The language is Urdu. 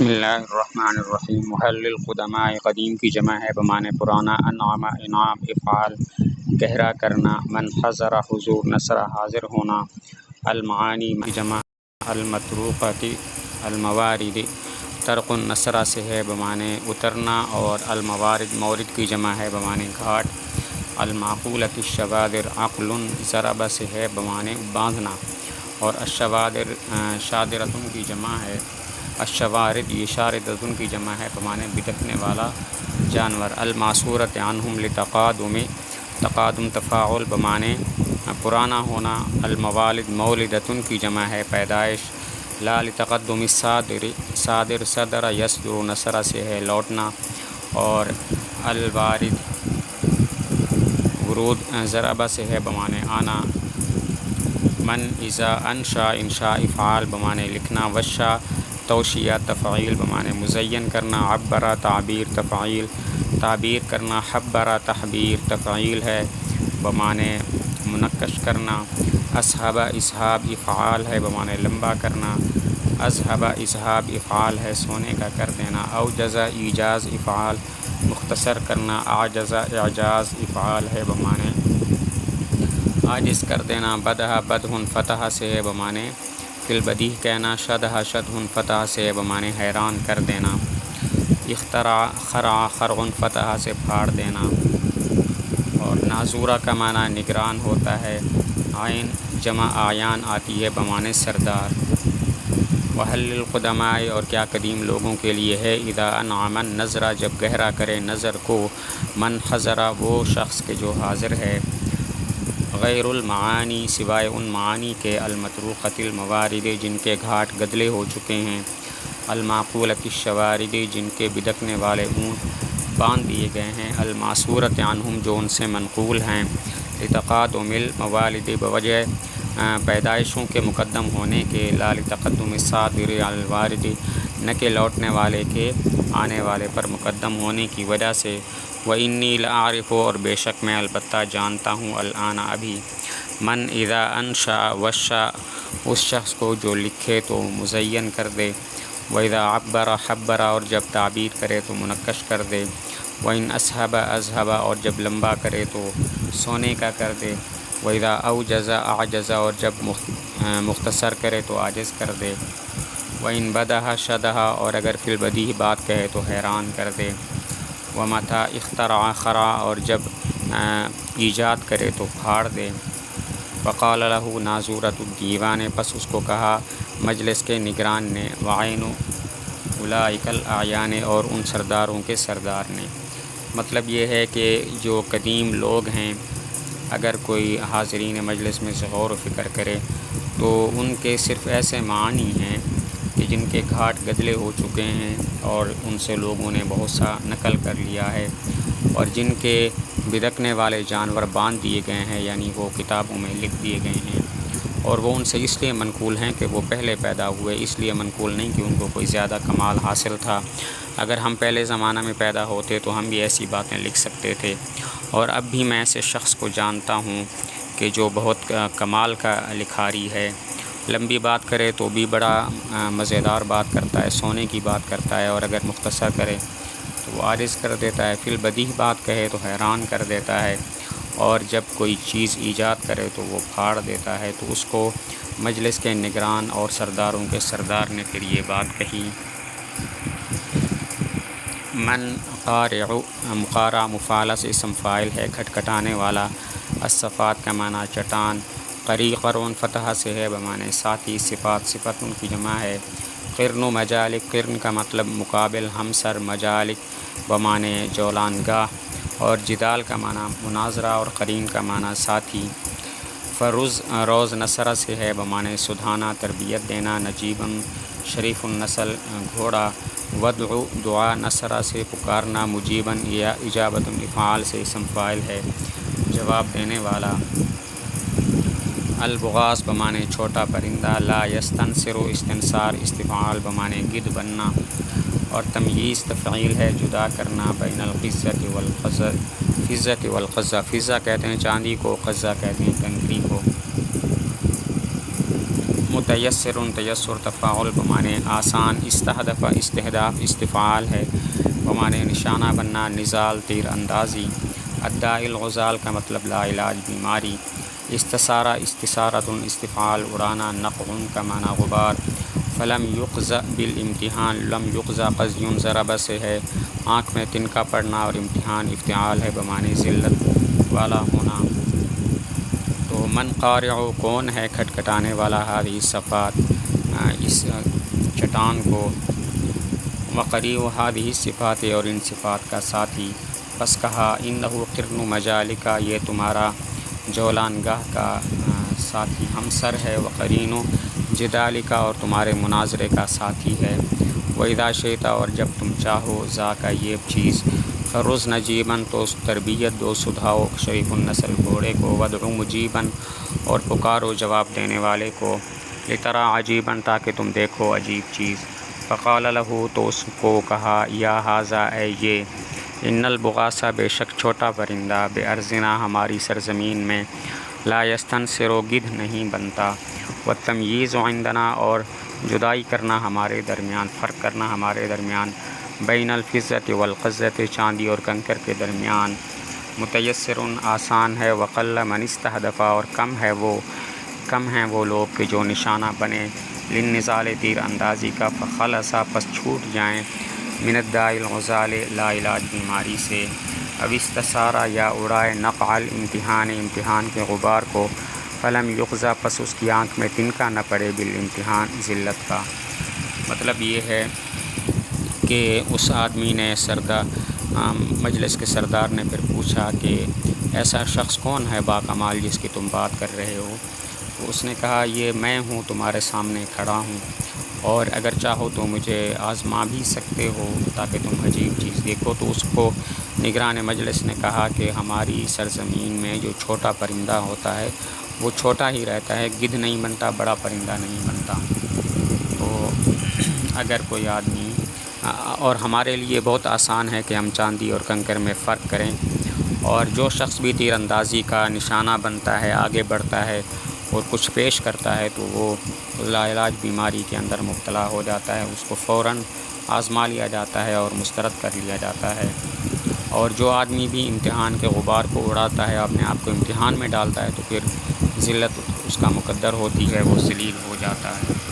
بسم اللہ الرحمن الرحیم۔ محلل قدماء قدیم کی جمع ہے بمعنی پرانا، انعام انعام افعال گہرا کرنا، من حضر حضور نصر حاضر ہونا، المعانی کی جمع المتروقۃ الموارد طرق النصرہ سے ہے بمعنی اترنا، اور الموارد مورد کی جمع ہے بمعنی گھاٹ، المعقولۃ الشوادر عقل ضرب سے ہے بمعنی باندھنا، اور الشوادر شادرتن کی جمع ہے، الشوارد یہ شاردتن کی جمع ہے بمعنی بدکنے والا جانور، المعصورۃ عنہم لتقادم تقادم تفاعل بمعنی پرانا ہونا، الموالد مولدتن کی جمع ہے پیدائش، لا لتقدم الصادر صادر صدر یصدر نصر سے ہے لوٹنا، اور الوارد ورود ضربہ سے ہے بمعنی آنا، من اذا انشا انشاء افعال بمعنی لکھنا، وشا توشیہ تفعیل بمعنی مزین کرنا، عبرہ تعبیر تفعیل تعبیر کرنا، حبرہ تحبیر تفعیل ہے بمعنی منقش کرنا، اصحب اصحاب افعال ہے بمعنی لمبا کرنا، اذهب اذهاب افعال ہے سونے کا کر دینا، اوجز ایجاز افعال مختصر کرنا، اعجز اعجاز افعال ہے بمعنی عاجز کر دینا، بدہ بدہن فتح سے ہے بمعنی فی البدیہ کہنا، شدہ شدہن فتح سے بمعنی حیران کر دینا، اخترع خرع خرعن فتح سے پھاڑ دینا، اور ناظورہ کا معنی نگران ہوتا ہے، عین جمع آیان آتی ہے بمعنی سردار، وحل القدماء اور کیا قدیم لوگوں کے لیے ہے، اذا انعم النظر جب گہرا کرے نظر کو، من حضر وہ شخص کے جو حاضر ہے، غیر المعانی سوائے ان معانی کے، المتروقۃ الموارد جن کے گھاٹ گدلے ہو چکے ہیں، المعقولۃ الشوارد جن کے بدکنے والے اونٹ باندھ دیے گئے ہیں، المعصورۃ عنہم جو ان سے منقول ہیں، لتقادم الموالد بوجہ پیدائشوں کے مقدم ہونے کے، لا لتقدم الصادر علی الوارد نہ کہ لوٹنے والے کے آنے والے پر مقدم ہونے کی وجہ سے، وَإِنِّي لَأَعْرِفُ اور بے شک میں البتہ جانتا ہوں، الآن ابھی، من اذا انشا وشا اس شخص کو جو لکھے تو مزین کر دے، وَإِذَا عَبَّرَ حَبَّرَ اور جب تعبیر کرے تو منقش کر دے، وَإِنْ أَصْحَبَ أَذْهَبَ اور جب لمبا کرے تو سونے کا کر دے، وَإِذَا أَوْجَزَ أَعْجَزَ اور جب مختصر کرے تو عاجز کر دے، وَإِنْ بَدَحَ شَدَحَ اور اگر فی البدیہ بات کہے تو حیران کر دے، وَمَتَى اخترع خرع اور جب ایجاد کرے تو پھاڑ دے، وقال له ناظورۃ الدیوان پس اس کو کہا مجلس کے نگران نے، وعین اولئک الاعیان اور ان سرداروں کے سردار نے، مطلب یہ ہے کہ جو قدیم لوگ ہیں اگر کوئی حاضرین مجلس میں سے غور و فکر کرے تو ان کے صرف ایسے معنی ہیں کہ جن کے گھاٹ گدلے ہو چکے ہیں اور ان سے لوگوں نے بہت سا نقل کر لیا ہے، اور جن کے بدکنے والے جانور باندھ دیے گئے ہیں یعنی وہ کتابوں میں لکھ دیے گئے ہیں، اور وہ ان سے اس لیے منقول ہیں کہ وہ پہلے پیدا ہوئے، اس لیے منقول نہیں کہ ان کو کوئی زیادہ کمال حاصل تھا، اگر ہم پہلے زمانہ میں پیدا ہوتے تو ہم بھی ایسی باتیں لکھ سکتے تھے، اور اب بھی میں ایسے شخص کو جانتا ہوں کہ جو بہت کمال کا لکھاری ہے، لمبی بات کرے تو بھی بڑا مزیدار بات کرتا ہے، سونے کی بات کرتا ہے، اور اگر مختصر کرے تو وہ عاجز کر دیتا ہے، فی البدیہ بات کہے تو حیران کر دیتا ہے، اور جب کوئی چیز ایجاد کرے تو وہ پھاڑ دیتا ہے، تو اس کو مجلس کے نگران اور سرداروں کے سردار نے پھر یہ بات کہی۔ من قارع مقارع مفعلہ سے اسم فاعل ہے کھٹکھٹانے والا، الصفات کا معنی چٹان، قری قرون فتح سے ہے بمعنی ساتھی، صفات صفت ان کی جمع ہے، قرن و مجالک قرن کا مطلب مقابل ہمسر، مجالک بمعنی جولان گاہ، اور جدال کا معنی مناظرہ، اور قرین کا معنی ساتھی، فروز روز نصرہ سے ہے بمعنی سدھانا تربیت دینا، نجیبن شریف النسل گھوڑا، ودعو دعا نصرہ سے پکارنا، مجیبن یا اجابت افعال سے اسم فاعل ہے جواب دینے والا، البغاث بمعنی چھوٹا پرندہ، لا یستنصر استنصار استفعال بمعنی گدھ بننا، اور تمییز تفعیل ہے جدا کرنا، بین القزۃ والقزہ فضۃ والقزہ، فضہ کہتے ہیں چاندی کو، قزہ کہتے ہیں کنکری کو، متیسر تیسر تفاعل بمانے آسان، استہدف استہداف استفعال ہے بمانے نشانہ بننا، نزال تیر اندازی، ادائی الغزال کا مطلب لا علاج بیماری، استثارہ استثارۃ استفعال اڑانا، نقع کا معنی غبار، فلم یقض بالامتحان، لم یقض قضی ضرب سے ہے آنکھ میں تنکا پڑنا، اور امتحان افتعال ہے بمانے ذلت والا ہونا۔ تو من قارع کون ہے کھٹکھٹانے والا، ہذه الصفات اس چٹان کو، وقریء هذه الصفات اور ان صفات کا ساتھی، پس کہا انه قرن مجالک یہ تمہارا جولان گاہ کا ساتھی ہمسر ہے، وقرین جدالک اور تمہارے مناظرے کا ساتھی ہے، وَإِذَا شِئْتَ اور جب تم چاہو، ذاک یہ چیز، فرز نجیباً تو تربیت دو سدھاؤ شریف النسل گھوڑے کو، ودعو مجیباً اور پکارو جواب دینے والے کو، لترا عجیباً تاکہ تم دیکھو عجیب چیز، فقال له تو اس کو کہا، یا ھذا اے یہ، ان البغاث بے شک چھوٹا پرندہ، بارضنا ہماری سرزمین میں، لا یستنصر گدھ نہیں بنتا، والتمییز عندنا اور جدائی کرنا ہمارے درمیان، فرق کرنا ہمارے درمیان، بین الفضة والقذة چاندی اور کنکر کے درمیان، متیسر آسان ہے، وقل من استہدف اور کم ہیں وہ لوگ کہ جو نشانہ بنے، للنزال تیر اندازی کا، فخلص پس چھوٹ جائیں، من الداء الغزال لا علاج بیماری سے، اب استثارہ یا اڑائے، نقع الامتحان امتحان کے غبار کو، فلم یقض پس اس کی آنکھ میں تنکا نہ پڑے، بالامتحان ذلت کا۔ مطلب یہ ہے کہ اس آدمی نے مجلس کے سردار نے پھر پوچھا کہ ایسا شخص کون ہے باکمال جس کی تم بات کر رہے ہو؟ تو اس نے کہا یہ میں ہوں، تمہارے سامنے کھڑا ہوں، اور اگر چاہو تو مجھے آزما بھی سکتے ہو تاکہ تم عجیب چیز دیکھو۔ تو اس کو نگران مجلس نے کہا کہ ہماری سرزمین میں جو چھوٹا پرندہ ہوتا ہے وہ چھوٹا ہی رہتا ہے، گدھ نہیں بنتا، بڑا پرندہ نہیں بنتا۔ تو اگر کوئی آدمی، اور ہمارے لیے بہت آسان ہے کہ ہم چاندی اور کنکر میں فرق کریں، اور جو شخص بھی تیر اندازی کا نشانہ بنتا ہے، آگے بڑھتا ہے اور کچھ پیش کرتا ہے تو وہ لا علاج بیماری کے اندر مبتلا ہو جاتا ہے، اس کو فوراً آزما لیا جاتا ہے اور مسترد کر لیا جاتا ہے، اور جو آدمی بھی امتحان کے غبار کو اڑاتا ہے، اپنے آپ کو امتحان میں ڈالتا ہے، تو پھر ذلت اس کا مقدر ہوتی ہے، وہ ذلیل ہو جاتا ہے۔